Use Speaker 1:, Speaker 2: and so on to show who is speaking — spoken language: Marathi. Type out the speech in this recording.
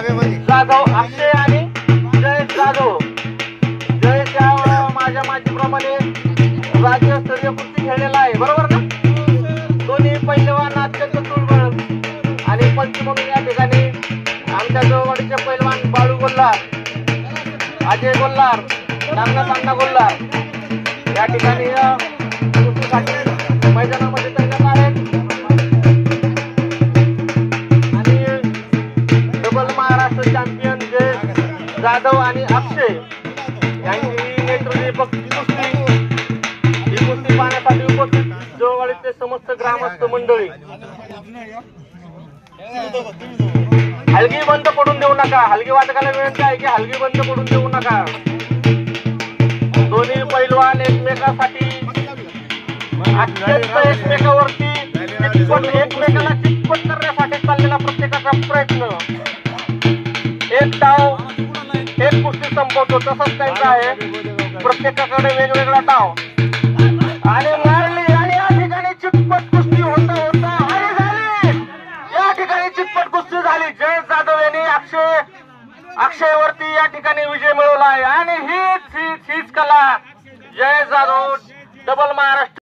Speaker 1: जाधव अक्षय आणि जय जाधव. जय त्या माझ्या माहितीप्रमाणे राज्यस्तरीय कुस्ती खेळलेला आहे, बरोबर ना? दोन्ही पैलवान अत्यंत तुळबळ आणि पंच म्हणून या ठिकाणी आमच्या जवळवाडीचे पैलवान बाळू गोल्हार, अजय गोल्हार, नागनाथ गोल्हार या ठिकाणी कुस्तीसाठी मैदानामध्ये तैनात आहेत. आणि डबल महाराष्ट्र चॅम्पियन जय जाधव आणि अक्षय यांची नेतृत्व कुस्ती ही कुस्ती पाहण्यासाठी उपस्थित जवळवाडीचे समस्त ग्रामस्थ मंडळी. हलगी बंद पडून देऊ नका. हलगी वादकाला विनंती आहे की हलगी बंद पडून देऊ नका. दोन्ही पैलवान एकमेकासाठी अत्यंत एकमेकावरती एकमेकाला चितपट करण्यासाठी चाललेला प्रत्येकाचा प्रयत्न. एक डाव एक कुस्ती संपवतो तसंच त्यांचं आहे. प्रत्येकाकडे वेगवेगळा डाव आणि मारली आणि या ठिकाणी चितपट कुस्ती होता होता आणि झाली. या ठिकाणी चितपट कुस्ती झाली. जय जाधव यांनी अक्षयवरती या ठिकाणी विजय मिळवला आहे आणि हीच कला जय जाधव डबल महाराष्ट्र